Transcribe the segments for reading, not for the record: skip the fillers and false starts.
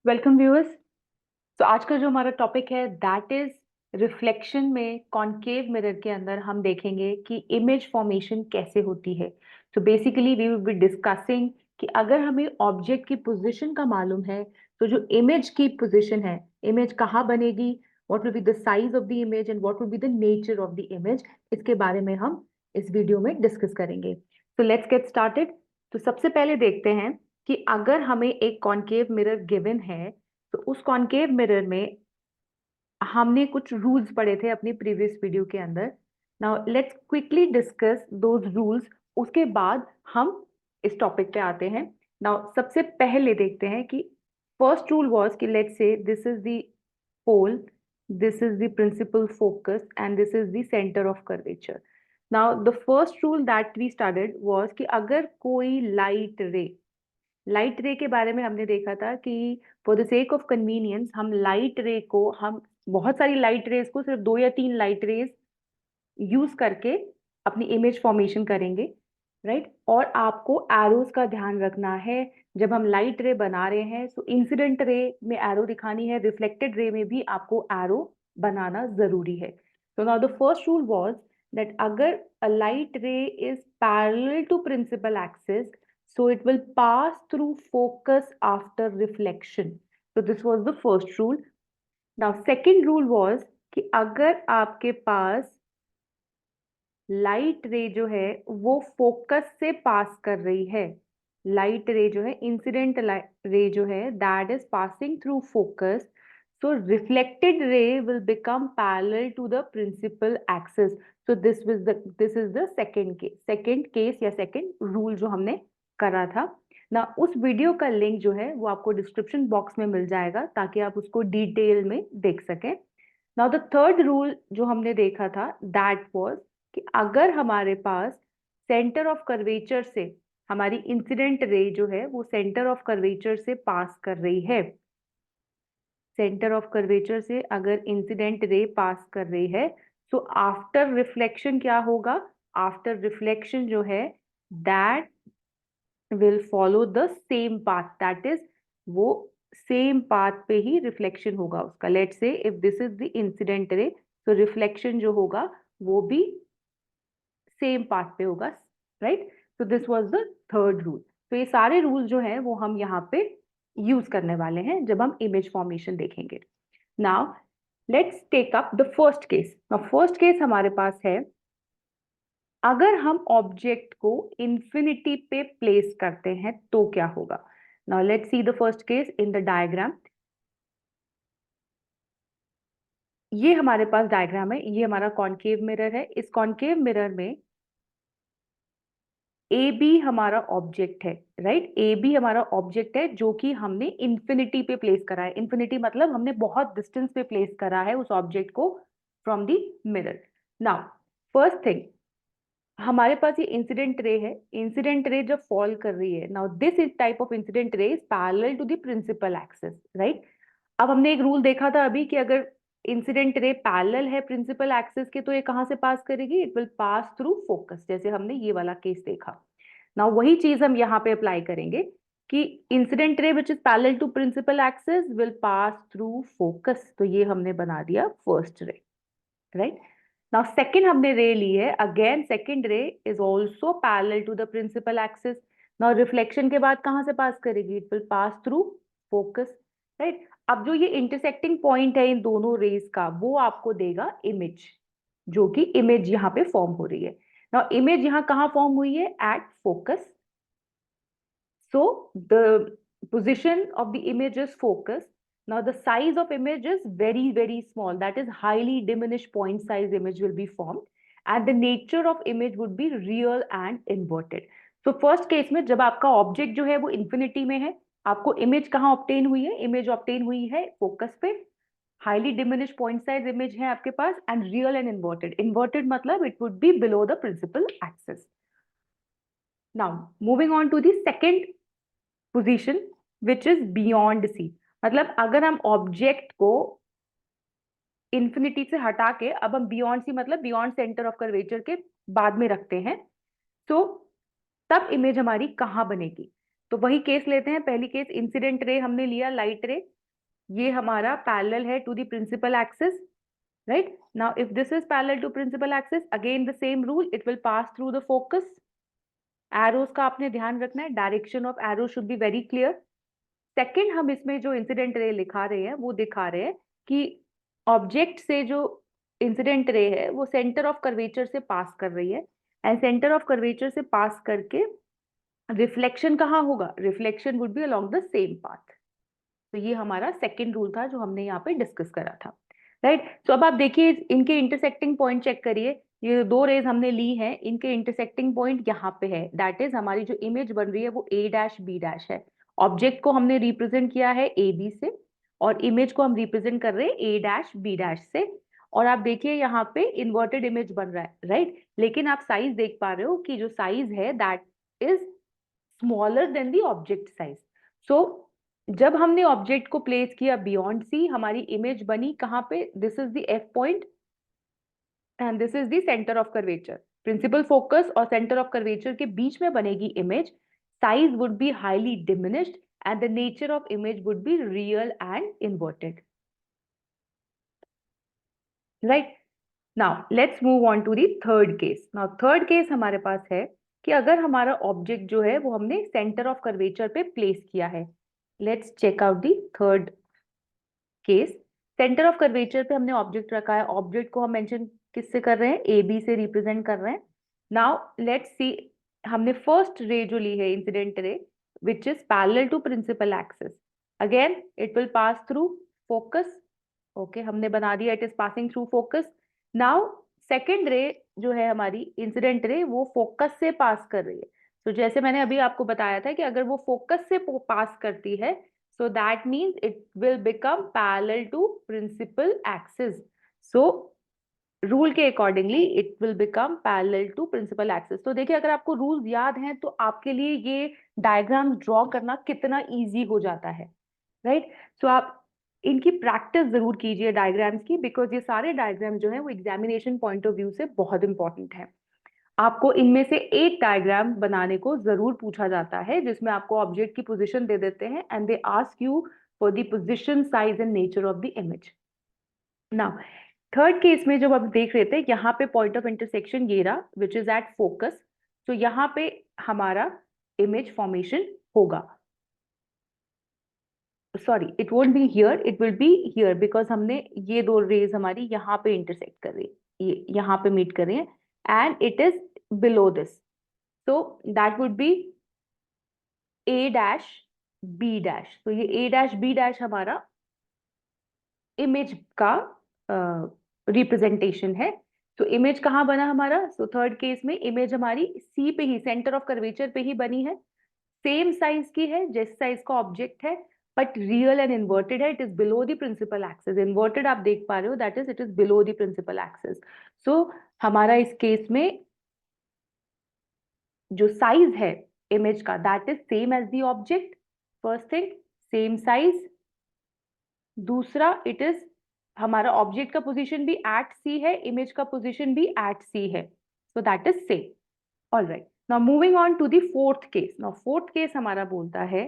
Welcome viewers. तो आज का जो हमारा टॉपिक है दैट इज रिफ्लेक्शन में कॉनकेव मिरर के अंदर हम देखेंगे कि इमेज फॉर्मेशन कैसे होती है। तो basically we will be discussing कि अगर हमें ऑब्जेक्ट की पोजीशन का मालूम है तो जो इमेज की पोजीशन है, इमेज कहाँ बनेगी, what will be the size of the image and what will be the nature of the image, इसके बारे में हम इस वीडियो में डिस्कस करेंगे। तो लेट्स गेट स्टार्टेड। तो सबसे पहले देखते हैं कि अगर हमें एक कॉनकेव मिरर गिवन है तो उस कॉनकेव मिरर में हमने कुछ रूल्स पढ़े थे अपनी प्रीवियस वीडियो के अंदर। Now let's quickly discuss those rules, उसके बाद हम इस टॉपिक पे आते हैं। नाउ सबसे पहले देखते हैं कि फर्स्ट रूल वाज कि let's say this is the pole, this is the principal focus and this is the centre of curvature. Now the first rule that we started was कि अगर कोई लाइट रे के बारे में हमने देखा था कि for the sake of convenience हम लाइट रे को, हम बहुत सारी लाइट रेज को सिर्फ दो या तीन लाइट रेज यूज करके अपनी इमेज फॉर्मेशन करेंगे, राइट। और आपको एरोज का ध्यान रखना है जब हम लाइट रे बना रहे हैं। सो इंसिडेंट रे में एरो दिखानी है, रिफ्लेक्टेड रे में भी आपको एरो बनाना जरूरी है। तो now the first rule was that अगर a light ray is parallel to principal axis, so it will pass through focus after reflection. So this was the first rule. Now second rule was कि अगर आपके पास light रे जो है वो focus से पास कर रही है, लाइट रे जो है, इंसिडेंट रे जो है that is passing through focus, so reflected ray will become parallel to the principal axis. So this is the second case या सेकेंड रूल जो हमने करा था ना। उस वीडियो का लिंक जो है वो आपको डिस्क्रिप्शन बॉक्स में मिल जाएगा ताकि आप उसको डिटेल में देख सकें। नाउ द थर्ड रूल जो हमने देखा था दैट वाज कि अगर हमारे पास सेंटर ऑफ कर्वेचर से हमारी इंसिडेंट रे जो है वो सेंटर ऑफ कर्वेचर से पास कर रही है, सेंटर ऑफ कर्वेचर से अगर इंसिडेंट रे पास कर रही है, सो आफ्टर रिफ्लेक्शन क्या होगा, आफ्टर रिफ्लेक्शन जो है that will follow the same path, that is वो सेम पाथ पे ही रिफ्लेक्शन होगा उसका। Let's say if this is the incident ray, तो रिफ्लेक्शन जो होगा वो भी सेम पाथ पे होगा, राइट। तो this was the third rule. तो ये सारे रूल जो है वो हम यहाँ पे यूज करने वाले हैं जब हम इमेज फॉर्मेशन देखेंगे। Now let's take up the first case. Now first case हमारे पास है अगर हम ऑब्जेक्ट को इंफिनिटी पे प्लेस करते हैं तो क्या होगा। Now let's see the first case in the diagram. ये हमारे पास डायग्राम है, ये हमारा कॉनकेव मिरर है। इस कॉनकेव मिरर में ए बी हमारा ऑब्जेक्ट है, राइट। ए बी हमारा ऑब्जेक्ट है जो कि हमने इंफिनिटी पे प्लेस करा है। इंफिनिटी मतलब हमने बहुत डिस्टेंस पे प्लेस करा है उस ऑब्जेक्ट को from the mirror. Now first thing, हमारे पास ये इंसिडेंट रे है। इंसिडेंट रे जब फॉल कर रही है, now this is type of incident ray is parallel to the principal axis, right. अब हमने एक रूल देखा था अभी कि अगर इंसिडेंट रे पैरेलल है प्रिंसिपल एक्सिस के तो ये कहां से पास करेगी, it will pass through focus, जैसे हमने ये वाला केस देखा। नाउ वही चीज हम यहाँ पे अप्लाई करेंगे कि incident ray which is parallel to principal axis will pass through focus. तो ये हमने बना दिया first ray, right. Now second हमने रे ली है, again second ray is also parallel to the principal axis. Now reflection के बाद कहां से पास करेगी, it will pass through focus, right. अब जो ये इंटरसेक्टिंग पॉइंट है इन दोनों रेज का वो आपको देगा इमेज, जो कि इमेज यहाँ पे फॉर्म हो रही है। नाउ इमेज यहाँ कहाँ फॉर्म हुई है, at focus. So the position of the image is focus. Now the size of image is very, very small. That is highly diminished point size image will be formed. And the nature of image would be real and inverted. So first case में जब आपका object जो है वो infinity में है, आपको image कहाँ ऑब्टेन हुई है, इमेज ऑब्टेन हुई है फोकस पे। Highly diminished point size image है आपके पास and real and inverted. Inverted मतलब it would be below the principal axis. Now moving on to the second position which is beyond C, मतलब अगर हम ऑब्जेक्ट को इंफिनिटी से हटा के अब हम बियॉन्ड सी मतलब बियॉन्ड सेंटर ऑफ कर्वेचर के बाद में रखते हैं, तो तब इमेज हमारी कहां बनेगी। तो वही केस लेते हैं। पहली केस इंसिडेंट रे हमने लिया, लाइट रे, ये हमारा पैरेलल है to the principal axis, right. Now if this is parallel to principal axis, again the same rule, it will pass through the focus. Arrows का आपने ध्यान रखना है, direction of arrow should be very clear. Second, हम इसमें जो incident ray लिखा रहे हैं वो दिखा रहे हैं कि ऑब्जेक्ट से जो इंसिडेंट रे है वो सेंटर ऑफ कर्वेचर से पास कर रही है, एंड सेंटर ऑफ कर्वेचर से पास करके रिफ्लेक्शन कहाँ होगा, reflection would be along the same path. तो ये हमारा सेकंड रूल था जो हमने यहाँ पे डिस्कस करा था, राइट। तो अब आप देखिए इनके इंटरसेक्टिंग पॉइंट चेक करिए, ये दो रेज हमने ली हैं, इनके इंटरसेक्टिंग पॉइंट यहाँ पे है, दैट इज हमारी जो इमेज बन रही है वो ए डैश बी डैश है। ऑब्जेक्ट को हमने रिप्रेजेंट किया है ए बी से, और इमेज को हम रिप्रेजेंट कर रहे हैं ए डैश बी डैश से। और आप देखिए यहाँ पे इन्वर्टेड इमेज बन रहा है, राइट। लेकिन आप साइज देख पा रहे हो कि जो साइज है that is smaller than the object size. So जब हमने ऑब्जेक्ट को प्लेस किया बियॉन्ड सी, हमारी इमेज बनी कहाँ पे, this is the F point and this is the centre of curvature. Principal focus और सेंटर ऑफ कर्वेचर के बीच में बनेगी image, size would be highly diminished and the nature of image would be real and inverted, right. Now let's move on to the third case. Now third case हमारे पास है कि अगर हमारा ऑब्जेक्ट जो है वो हमने सेंटर ऑफ कर्वेचर पे प्लेस किया है। Let's check out the third case. Centre of curvature पे हमने ऑब्जेक्ट रखा है, ऑब्जेक्ट को हम मेंशन किससे कर रहे हैं, ए बी से रिप्रेजेंट कर रहे हैं। नाउ लेट्स सी, हमने फर्स्ट रे जो ली है incident ray which is parallel to principal axis, again it will pass through focus. Okay, हमने बना दिया it is passing through focus. Now second ray जो है हमारी इंसिडेंट रे वो फोकस से पास कर रही है। तो जैसे मैंने अभी आपको बताया था कि अगर वो फोकस से पास करती है, so that means it will become parallel to principal axis. So rule के accordingly it will become parallel to principal axis. तो देखिए अगर आपको रूल्स याद हैं तो आपके लिए ये डायग्राम ड्रॉ करना कितना इजी हो जाता है, राइट। सो आप इनकी प्रैक्टिस जरूर कीजिए डायग्राम्स की, बिकॉज ये सारे डायग्राम जो है वो एग्जामिनेशन पॉइंट ऑफ व्यू से बहुत इंपॉर्टेंट है। आपको इनमें से एक डायग्राम बनाने को जरूर पूछा जाता है जिसमें आपको ऑब्जेक्ट की पोजीशन दे देते हैं and they ask you for the position, size and nature of the image. Now third case में जब आप देख रहे थे यहाँ पे पॉइंट ऑफ इंटरसेक्शन ये रहा विच इज एट फोकस, तो यहाँ पे हमारा इमेज फॉर्मेशन होगा। Sorry, it won't be here, it will be here, because हमने ये दो रेज हमारी यहाँ पे इंटरसेक्ट कर रही है, ये यहाँ पे मीट कर रही है, and it is below this, so that would be a dash b dash। तो ये a dash b dash हमारा इमेज का रिप्रेजेंटेशन है। तो इमेज कहाँ बना हमारा, सो थर्ड केस में इमेज हमारी सी पे ही, सेंटर ऑफ कर्वेचर पे ही बनी है, सेम साइज की है जिस साइज का ऑब्जेक्ट है, बट रियल एंड इन्वर्टेड है, it is below the principal axis. Inverted आप देख पा रहे हो, that is it is below the principal axis. So हमारा इस केस में जो साइज है इमेज का that is same as the object, first thing same size. दूसरा, इट इज हमारा ऑब्जेक्ट का पोजीशन भी एट सी है, इमेज का पोजीशन भी एट सी है, so that is same. Alright, now moving on to the fourth case. Now fourth case हमारा बोलता है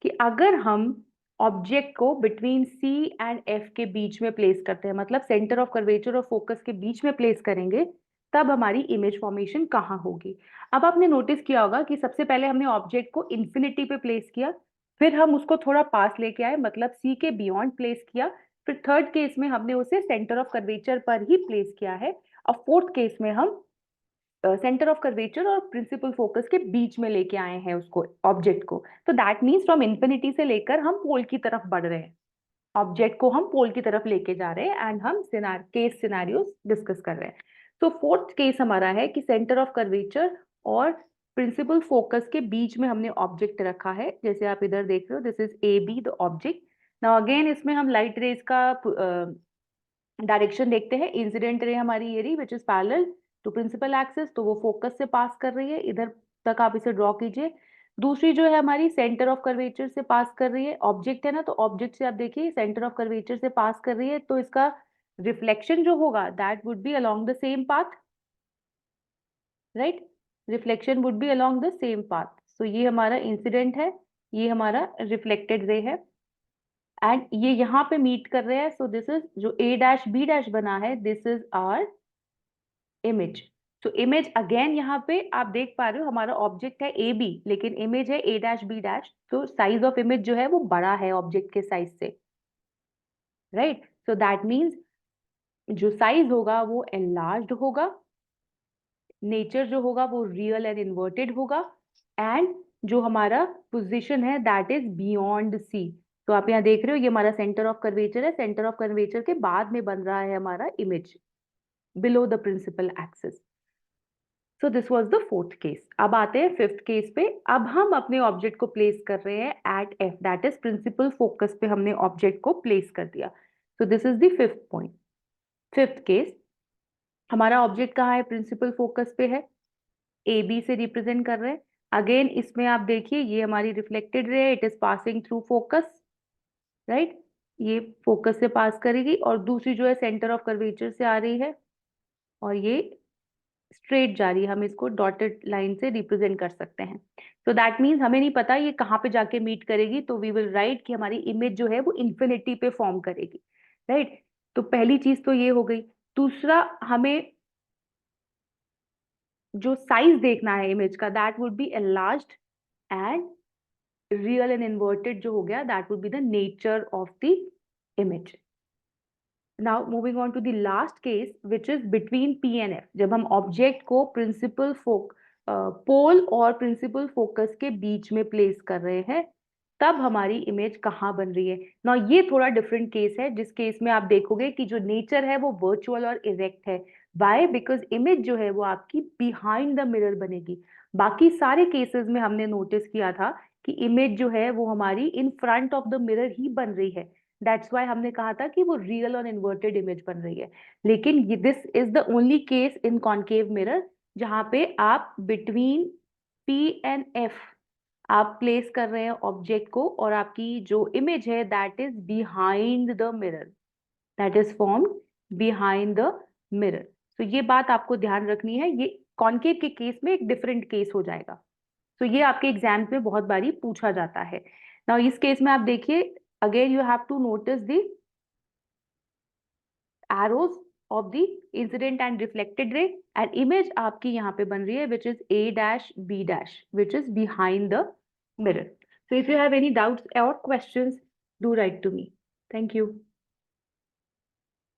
कि अगर हम ऑब्जेक्ट को बिटवीन सी एंड एफ के बीच में प्लेस करते हैं, मतलब सेंटर ऑफ कर्वेचर और फोकस के बीच में प्लेस करेंगे, तब हमारी इमेज फॉर्मेशन कहाँ होगी। अब आपने नोटिस किया होगा कि सबसे पहले हमने ऑब्जेक्ट को इंफिनिटी पे प्लेस किया, फिर हम उसको थोड़ा पास लेके आए, मतलब सी के बियॉन्ड प्लेस किया, फिर थर्ड केस में हमने उसे सेंटर ऑफ कर्वेचर पर ही प्लेस किया है, और फोर्थ केस में हम सेंटर ऑफ कर्वेचर और प्रिंसिपल फोकस के बीच में लेके आए हैं उसको, ऑब्जेक्ट को। तो दैट मीन्स फ्रॉम इंफिनिटी से लेकर हम पोल की तरफ बढ़ रहे हैं, ऑब्जेक्ट को हम पोल की तरफ लेके जा रहे हैं, एंड हम केस सिनेरियोस डिस्कस कर रहे हैं। तो फोर्थ केस हमारा है कि सेंटर ऑफ कर्वेचर और प्रिंसिपल फोकस के बीच में हमने ऑब्जेक्ट रखा है, जैसे आप इधर देख रहे हो, this is A be the object. Now again इसमें हम लाइट रेज का डायरेक्शन देखते हैं। इंसिडेंट रे हमारी ये रही which is parallel to principal axis, तो वो फोकस से पास कर रही है, इधर तक आप इसे ड्रॉ कीजिए। दूसरी जो है हमारी सेंटर ऑफ कर्वेचर से पास कर रही है, ऑब्जेक्ट है ना, तो ऑब्जेक्ट से आप देखिए सेंटर ऑफ कर्वेचर से पास कर रही है, तो इसका रिफ्लेक्शन जो होगा that would be along the same path, right. Reflection would be along the same path. So ये हमारा इंसिडेंट है, ये हमारा रिफ्लेक्टेड रे है एंड ये यहाँ पे मीट कर रहे हैं, सो दिस इज जो ए डैश बी डैश बना है, दिस इज आवर इमेज। तो इमेज अगेन यहाँ पे आप देख पा रहे हो हमारा ऑब्जेक्ट है ए बी, लेकिन इमेज है ए डैश बी डैश, तो साइज ऑफ इमेज जो है वो बड़ा है ऑब्जेक्ट के साइज से, राइट। सो दैट मीन्स जो साइज होगा वो एनलार्ज्ड होगा, नेचर जो होगा वो रियल एंड इन्वर्टेड होगा, एंड जो हमारा पोजीशन है दैट इज बियॉन्ड सी। तो आप यहाँ देख रहे हो ये हमारा सेंटर ऑफ कर्वेचर है, सेंटर ऑफ कर्वेचर के बाद में बन रहा है हमारा image below the principal axis. So this was the fourth case. अब आते हैं फिफ्थ केस पे। अब हम अपने ऑब्जेक्ट को प्लेस कर रहे हैं at F, that is principal focus पे हमने ऑब्जेक्ट को प्लेस कर दिया। So this is the fifth point. Fifth case, हमारा ऑब्जेक्ट कहाँ है, प्रिंसिपल फोकस पे है, ए बी से रिप्रेजेंट कर रहे हैं। अगेन इसमें आप देखिए ये हमारी रिफ्लेक्टेड रे है, it is passing through focus, right. ये फोकस से पास करेगी और दूसरी जो है सेंटर ऑफ कर्वेचर से आ रही है और ये स्ट्रेट जा रही है, हम इसको डॉटेड लाइन से रिप्रेजेंट कर सकते हैं। तो दैट मीन्स हमें नहीं पता ये कहाँ पे जाके मीट करेगी, तो वी विल राइट कि हमारी इमेज जो है वो इन्फिनिटी पे फॉर्म करेगी, राइट। तो पहली चीज तो ये हो गई। दूसरा, हमें जो साइज देखना है इमेज का, that would be enlarged and real and inverted जो हो गया, that would be the nature of the image. Now moving on to the last case which is between P and F, जब हम object को principal पोल और principal focus के बीच में प्लेस कर रहे हैं, तब हमारी इमेज कहाँ बन रही है। ना ये थोड़ा डिफरेंट केस है, जिस केस में आप देखोगे कि जो नेचर है वो वर्चुअल और इरेक्ट है। वाई? बिकॉज इमेज जो है वो आपकी बिहाइंड द मिरर बनेगी। बाकी सारे केसेस में हमने नोटिस किया था कि इमेज जो है वो हमारी in front of the mirror ही बन रही है, दैट्स वाई हमने कहा था कि वो रियल और इन्वर्टेड इमेज बन रही है। लेकिन this is the only case in concave mirror जहां पे आप बिटवीन पी एंड एफ आप प्लेस कर रहे हैं ऑब्जेक्ट को, और आपकी जो इमेज है that is behind the mirror, that is formed behind the mirror. तो ये बात आपको ध्यान रखनी है, ये कॉन्केव के केस में एक डिफरेंट केस हो जाएगा। तो ये आपके एग्जाम में बहुत बारी पूछा जाता है। नाउ इस केस में आप देखिए, again you have to notice the arrows of the incident and reflected ray, and image आपकी यहाँ पे बन रही है which is A dash B dash which is behind the mirror. So if you have any doubts or questions, do write to me. Thank you.